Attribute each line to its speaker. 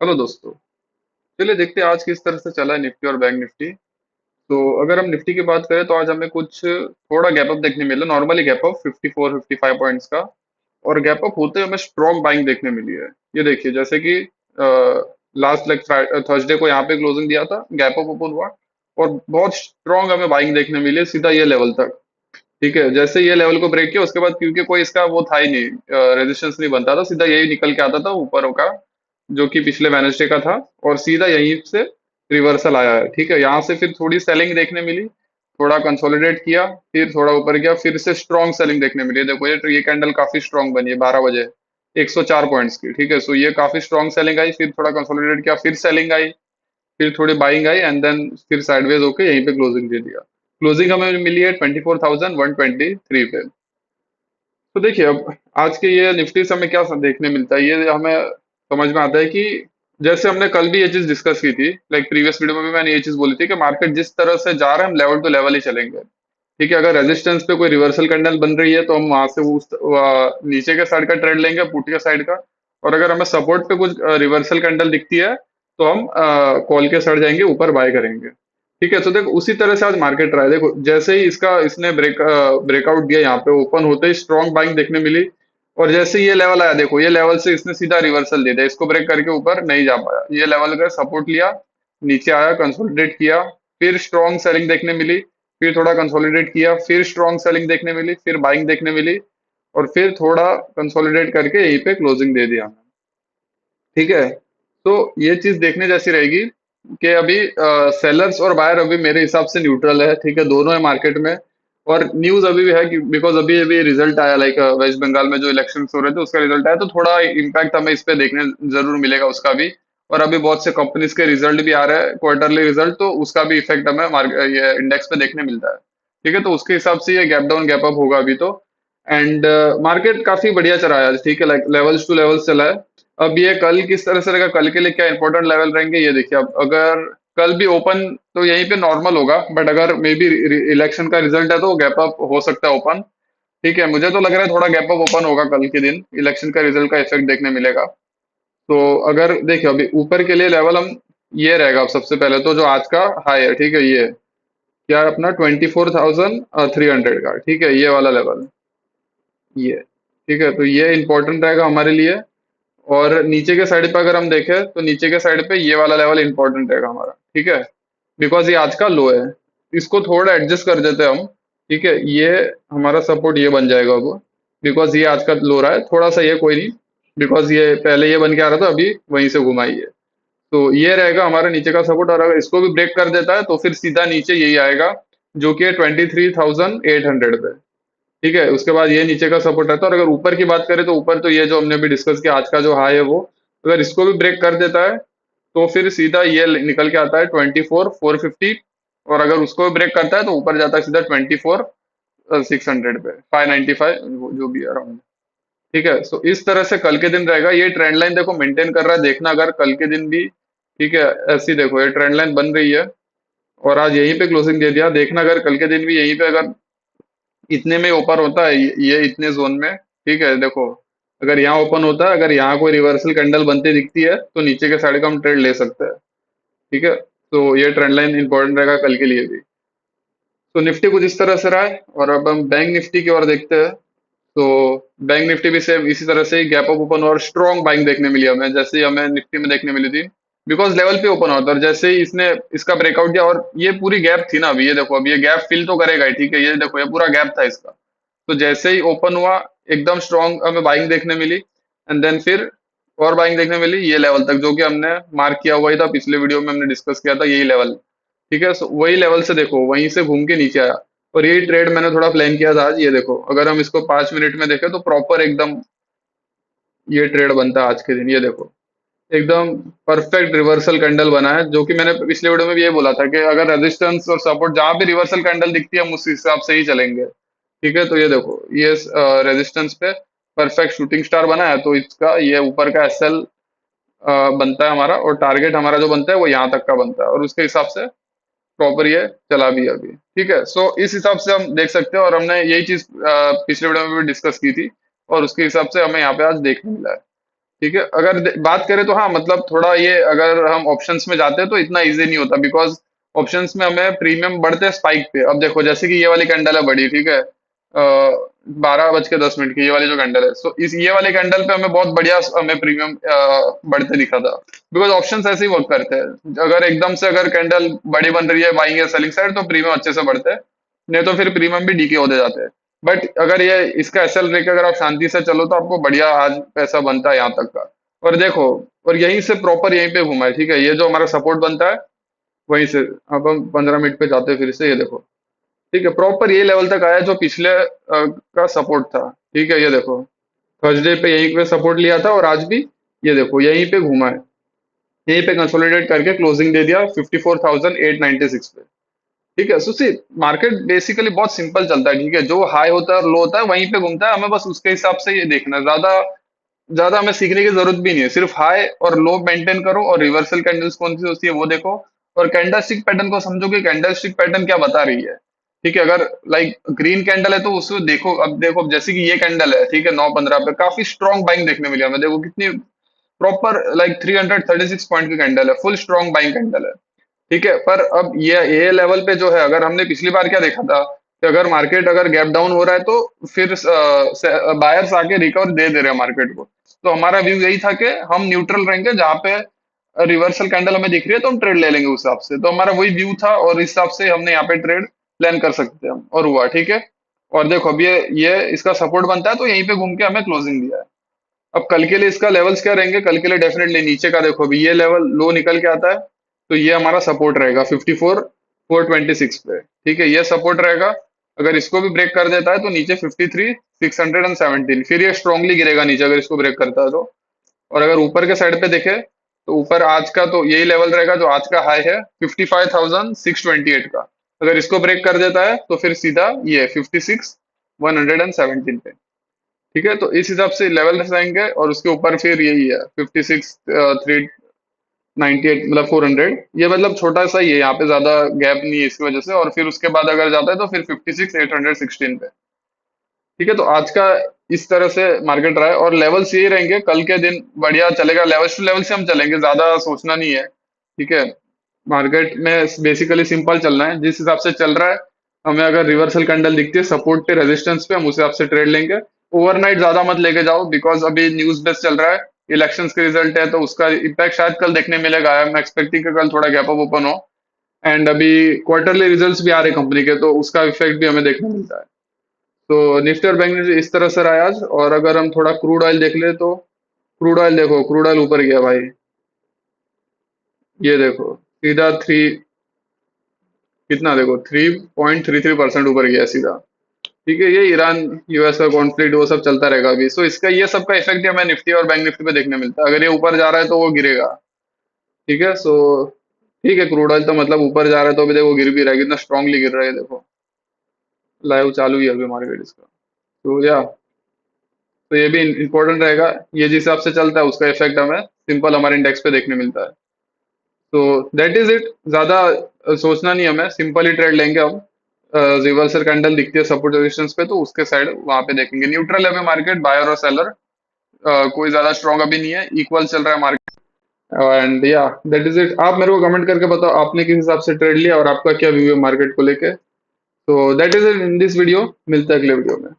Speaker 1: Hello दोस्तों। चलिए देखते हैं आज किस तरह से चला है निफ्टी और बैंक निफ्टी। तो अगर हम निफ्टी की बात करें तो आज हमें कुछ थोड़ा गैप अप देखने मिला, नॉर्मली गैप अप 54-55 पॉइंट्स का। और गैप अप होते हमें स्ट्रॉन्ग बाइंग देखने मिली है। ये देखिए जैसे कि लास्ट लाइक थर्सडे को यहाँ पे क्लोजिंग दिया था, गैप अप ओपन हुआ और बहुत स्ट्रॉन्ग हमें बाइंग देखने मिली है सीधा ये लेवल तक। ठीक है, जैसे ये लेवल को ब्रेक किया उसके बाद क्योंकि कोई इसका वो था ही नहीं, रेजिस्टेंस नहीं बनता था, सीधा यही निकल के आता था ऊपर का, जो कि पिछले वेनसडे का था। और सीधा यहीं से रिवर्सल आया है। ठीक है, यहाँ से फिर थोड़ी सेलिंग देखने मिली, थोड़ा कंसोलिडेट किया, फिर थोड़ा ऊपर गया, फिर से स्ट्रॉन्ग सेलिंग देखने मिली। देखो ये कैंडल काफी स्ट्रॉन्ग बनी है 12 बजे, 104 पॉइंट्स की। ठीक है, सो ये काफी स्ट्रॉन्ग सेलिंग आई, फिर थोड़ा कंसोलिडेट किया, फिर सेलिंग आई, फिर थोड़ी बाइंग आई एंड देन फिर साइडवेज होके यहीं पे क्लोजिंग दे दिया। क्लोजिंग हमें मिली है 24,123 पे। तो देखिए अब आज के ये निफ्टी से हमें क्या देखने मिलता है, ये हमें समझ में आता है कि जैसे हमने कल भी ये चीज डिस्कस की थी, लाइक प्रीवियस वीडियो में भी मैंने ये चीज बोली थी कि मार्केट जिस तरह से जा रहा है हम लेवल टू लेवल ही चलेंगे। ठीक है, अगर रेजिस्टेंस पे कोई रिवर्सल कैंडल बन रही है तो हम वहां से नीचे के साइड का ट्रेड लेंगे, पुट के साइड का। और अगर हमें सपोर्ट पे कुछ रिवर्सल कैंडल दिखती है तो हम कॉल के साइड जाएंगे, ऊपर बाय करेंगे। ठीक है, तो देखो उसी तरह से आज मार्केट रहा है। देखो जैसे ही इसने ब्रेकआउट दिया, यहाँ पे ओपन होते ही स्ट्रॉन्ग बाइंग देखने मिली। और जैसे ही ये लेवल आया, देखो ये लेवल से इसने सीधा रिवर्सल दे दिया, इसको ब्रेक करके ऊपर नहीं जा पाया। ये लेवल का सपोर्ट लिया, नीचे आया, कंसोलिडेट किया, फिर स्ट्रॉन्ग सेलिंग देखने मिली, फिर थोड़ा कंसोलिडेट किया, फिर स्ट्रॉन्ग सेलिंग देखने मिली, फिर बाइंग देखने मिली, और फिर थोड़ा कंसोलिडेट करके यहीं पे क्लोजिंग दे दिया। ठीक है, तो ये चीज देखने जैसी रहेगी कि अभी सेलर्स और बायर अभी मेरे हिसाब से न्यूट्रल है। ठीक है, दोनों है मार्केट में। और न्यूज अभी भी है कि बिकॉज अभी अभी रिजल्ट आया, लाइक वेस्ट बंगाल में जो इलेक्शन हो रहे थे उसका रिजल्ट आया, तो थोड़ा इम्पैक्ट हमें इस पे देखने जरूर मिलेगा उसका भी। और अभी बहुत से कंपनीज के रिजल्ट भी आ रहे हैं, क्वार्टरली रिजल्ट, तो उसका भी इफेक्ट हमें ये इंडेक्स पे देखने मिलता है। ठीक है, तो उसके हिसाब से ये गैप डाउन गैप अप होगा अभी तो। एंड मार्केट काफी बढ़िया चला है आज। ठीक है, लाइक लेवल्स टू लेवल्स चला है। अब ये कल किस तरह से रहेगा, कल के लिए क्या इंपॉर्टेंट लेवल रहेंगे ये देखिए। अब अगर कल भी ओपन तो यहीं पे नॉर्मल होगा, बट अगर मे बी इलेक्शन का रिजल्ट है तो गैप अप हो सकता है ओपन। ठीक है, मुझे तो लग रहा है थोड़ा गैप अप ओपन होगा कल के दिन, इलेक्शन का रिजल्ट का इफेक्ट देखने मिलेगा। तो अगर देखिए अभी ऊपर के लिए लेवल हम, ये रहेगा अब सबसे पहले तो जो आज का हाई है। ठीक है, ये क्या है अपना 24,300 का। ठीक है, ये वाला लेवल, ये। ठीक है, तो ये इंपॉर्टेंट रहेगा हमारे लिए। और नीचे के साइड पे अगर हम देखें तो नीचे के साइड पे ये वाला लेवल इंपॉर्टेंट रहेगा हमारा। ठीक है, बिकॉज ये आज का लो है, इसको थोड़ा एडजस्ट कर देते हैं हम। ठीक है, ये हमारा सपोर्ट ये बन जाएगा अब, बिकॉज ये आज का लो रहा है थोड़ा सा, ये कोई नहीं, बिकॉज ये पहले ये बन के आ रहा था, अभी वहीं से घुमाई है। तो ये रहेगा हमारा नीचे का सपोर्ट, और अगर इसको भी ब्रेक कर देता है तो फिर सीधा नीचे यही आएगा, जो कि है 23,800 पे। ठीक है, उसके बाद ये नीचे का सपोर्ट रहता है। और अगर ऊपर की बात करें तो ऊपर तो ये जो हमने अभी डिस्कस किया आज का जो हाई है वो, अगर इसको भी ब्रेक कर देता है तो फिर सीधा ये निकल के आता है 24,450। और अगर उसको भी ब्रेक करता है तो ऊपर जाता है सीधा 24,600 पे, 595 जो भी अराउंड। ठीक है, सो इस तरह से कल के दिन रहेगा। ये ट्रेंड लाइन देखो मेंटेन कर रहा है, देखना अगर कल के दिन भी। ठीक है, ऐसी देखो ये ट्रेंड लाइन बन रही है, और आज यहीं पे क्लोजिंग दे दिया। देखना अगर कल के दिन भी यहीं पे अगर इतने में ओपन होता है, ये इतने जोन में। ठीक है, देखो अगर यहाँ ओपन होता है, अगर यहाँ कोई रिवर्सल कैंडल बनती दिखती है तो नीचे के साइड का हम ट्रेड ले सकते हैं। ठीक है, तो ये ट्रेंड लाइन इंपॉर्टेंट रहेगा कल के लिए भी। तो निफ्टी कुछ इस तरह से रहा है, और अब हम बैंक निफ्टी की ओर देखते हैं। तो बैंक निफ्टी भी सेम इसी तरह से गैप अप ओपन और स्ट्रॉन्ग बाइंग देखने मिली हमें, जैसे ही हमें निफ्टी में देखने मिली थी, बिकॉज लेवल पे ओपन हुआ था और जैसे ही इसने इसका ब्रेकआउट दिया, और ये पूरी गैप थी ना, अभी ये देखो, अभी ये गैप फिल तो करेगा ही। ठीक है, ये देखो ये पूरा गैप था इसका। तो जैसे ही ओपन हुआ, एकदम स्ट्रॉन्ग हमें बाइंग देखने मिली, एंड देन फिर और बाइंग देखने मिली ये लेवल तक, जो कि हमने मार्क किया हुआ ही था, पिछले वीडियो में हमने डिस्कस किया था यही लेवल। ठीक है, सो वही लेवल से देखो वहीं से घूम के नीचे आया। और यही ट्रेड मैंने थोड़ा प्लान किया था आज। ये देखो अगर हम इसको 5 मिनट में देखें तो प्रॉपर एकदम ये ट्रेड बनता है आज के दिन। ये देखो एकदम परफेक्ट रिवर्सल कैंडल बना है, जो कि मैंने पिछले वीडियो में भी ये बोला था कि अगर रेजिस्टेंस और सपोर्ट जहां भी रिवर्सल कैंडल दिखती है हम उस हिसाब से ही चलेंगे। ठीक है, तो ये देखो ये रेजिस्टेंस पे परफेक्ट शूटिंग स्टार बना है, तो इसका ये ऊपर का एसएल बनता है हमारा, और टारगेट हमारा जो बनता है वो यहाँ तक का बनता है, और उसके हिसाब से प्रॉपर ये चला भी है अभी। ठीक है, सो इस हिसाब से हम देख सकते हैं, और हमने यही चीज पिछले वीडियो में भी डिस्कस की थी, और उसके हिसाब से हमें यहाँ पे आज देखने मिला है। ठीक है, अगर बात करें तो हाँ मतलब थोड़ा ये अगर हम ऑप्शंस में जाते हैं तो इतना इजी नहीं होता, बिकॉज ऑप्शंस में हमें प्रीमियम बढ़ते हैं स्पाइक पे। अब देखो जैसे कि ये वाली कैंडल है बड़ी, ठीक है, 12:10 की ये वाली जो कैंडल है, सो इस ये वाले कैंडल पे हमें बहुत बढ़िया हमें प्रीमियम बढ़ते दिखा था, बिकॉज ऑप्शंस ऐसे ही वर्क करते हैं। अगर एकदम से अगर कैंडल बड़ी बन रही है बाइंग या सेलिंग साइड तो प्रीमियम अच्छे से बढ़ते हैं, नहीं तो फिर प्रीमियम भी डीके होते जाते हैं। बट अगर ये इसका एसएल लेके अगर आप शांति से चलो तो आपको बढ़िया आज पैसा बनता है यहाँ तक का। और देखो, और यहीं से प्रॉपर यहीं पे घुमा है, ठीक है, ये जो हमारा सपोर्ट बनता है वहीं से अब हम 15 मिनट पे जाते हैं फिर से, ये देखो, ठीक है, प्रॉपर ये लेवल तक आया जो पिछले का सपोर्ट था। ठीक है, ये देखो, थर्सडे पे यहीं पे सपोर्ट लिया था और आज भी ये देखो यहीं पे घुमा है, यहीं पे कंसोलिडेट करके क्लोजिंग दे दिया 54,896 पे। ठीक है, सो सी मार्केट बेसिकली बहुत सिंपल चलता है, ठीक है, जो हाई होता है और लो होता है वहीं पे घूमता है, हमें बस उसके हिसाब से ये देखना है। ज्यादा ज्यादा हमें सीखने की जरूरत भी नहीं है, सिर्फ हाई और लो मेंटेन करो और रिवर्सल कैंडल्स कौन सी होती है वो देखो, और कैंडल स्टिक पैटर्न को समझो कि कैंडल स्टिक पैटर्न क्या बता रही है। ठीक है, अगर लाइक ग्रीन कैंडल है तो उसको देखो, अब देखो जैसे कि ये कैंडल है, ठीक है, 9:15 पे काफी स्ट्रॉन्ग बाइंग देखने मिली हमें, देखो कितनी प्रॉपर लाइक 336 पॉइंट की कैंडल है, फुल स्ट्रॉन्ग बाइंग कैंडल है। ठीक है, पर अब ये लेवल पे जो है, अगर हमने पिछली बार क्या देखा था कि अगर मार्केट अगर गैप डाउन हो रहा है तो फिर बायर्स आके रिकवर दे दे रहे हैं मार्केट को। तो हमारा व्यू यही था कि हम न्यूट्रल रहेंगे, जहां पे रिवर्सल कैंडल हमें दिख रही है तो हम ट्रेड ले लेंगे उस हिसाब से। तो हमारा वही व्यू था और इस हिसाब से हमने यहाँ पे ट्रेड प्लान कर सकते हैं हम, और हुआ, ठीक है। और देखो अब ये इसका सपोर्ट बनता है तो यहीं पे घूम के हमें क्लोजिंग दिया है। अब कल के लिए इसका लेवल्स क्या रहेंगे, कल के लिए डेफिनेटली नीचे का देखो, अभी ये लेवल लो निकल के आता है तो ये हमारा सपोर्ट रहेगा 54,426 पे। ठीक है, ये सपोर्ट रहेगा, अगर इसको भी ब्रेक कर देता है तो नीचे 53,617, फिर ये स्ट्रांगली गिरेगा नीचे अगर इसको ब्रेक करता है तो। और अगर ऊपर के साइड पे देखे तो ऊपर आज का तो यही लेवल रहेगा जो आज का हाई है 55,628 का, अगर इसको ब्रेक कर देता है तो फिर सीधा ये 56,117 पे। ठीक है, तो इस हिसाब से लेवल रहेंगे और उसके ऊपर फिर यही है 56,398 मतलब 400, ये मतलब छोटा सा ही है, यहाँ पे ज्यादा गैप नहीं है इसकी वजह से। और फिर उसके बाद अगर जाता है तो फिर 56,816 पे। ठीक है, तो आज का इस तरह से मार्केट रहा है और लेवल्स यही रहेंगे, कल के दिन बढ़िया चलेगा, लेवल टू लेवल से हम चलेंगे, ज्यादा सोचना नहीं है। ठीक है, मार्केट में बेसिकली सिंपल चलना है, जिस हिसाब से चल रहा है हमें अगर रिवर्सल कैंडल दिखती है सपोर्ट पे रेजिस्टेंस पे, हम उस हिसाब से ट्रेड लेंगे। ओवरनाइट ज्यादा मत लेके जाओ, बिकॉज अभी न्यूज बेस चल रहा है, इलेक्शंस के रिजल्ट है तो उसका इम्पैक्ट शायद कल देखने मिलेगा। आई एम एक्सपेक्टिंग कि कल थोड़ा गैप अप ओपन हो, एंड अभी क्वार्टरली रिजल्ट्स भी आ रहे कंपनी के तो उसका इफेक्ट भी हमें देखने मिलता है। तो निफ्टी और बैंक निफ्टी इस तरह से रहा है आज। और अगर हम थोड़ा क्रूड ऑयल देख ले तो क्रूड ऑयल देखो, क्रूड ऑयल ऊपर गया भाई, ये देखो सीधा थ्री, कितना देखो 3.33% ऊपर गया सीधा। ठीक है, ये ईरान यूएस का कॉन्फ्लिक्ट वो सब चलता रहेगा अभी, सो इसका ये सब का इफेक्ट हमें निफ्टी और बैंक निफ्टी पे देखने मिलता है, अगर ये ऊपर जा रहा है तो वो गिरेगा। ठीक है, सो ठीक है, क्रूड ऑयल तो मतलब ऊपर जा रहा है तो अभी देखो गिर भी रहा है, कितना स्ट्रांगली गिर रहा है, देखो लाइव चालू ही है अभी मार्केट इसका। तो या तो ये भी इंपॉर्टेंट रहेगा, ये जिस हिसाब से चलता है उसका इफेक्ट हमें सिंपल हमारे इंडेक्स पे देखने मिलता है। तो दैट इज इट, ज्यादा सोचना नहीं हमें, सिंपल ही ट्रेड लेंगे हम। रिवर्सल कैंडल दिखती है सपोर्ट रेजिस्टेंस पे तो उसके साइड वहां पे देखेंगे, न्यूट्रल है अभी मार्केट, बायर और सेलर कोई ज्यादा स्ट्रांग अभी नहीं है, इक्वल चल रहा है मार्केट। एंड या दैट इज इट, आप मेरे को कमेंट करके बताओ आपने किस हिसाब से ट्रेड लिया और आपका क्या व्यू है मार्केट को लेके। तो that is it in this video, मिलता है अगले वीडियो में।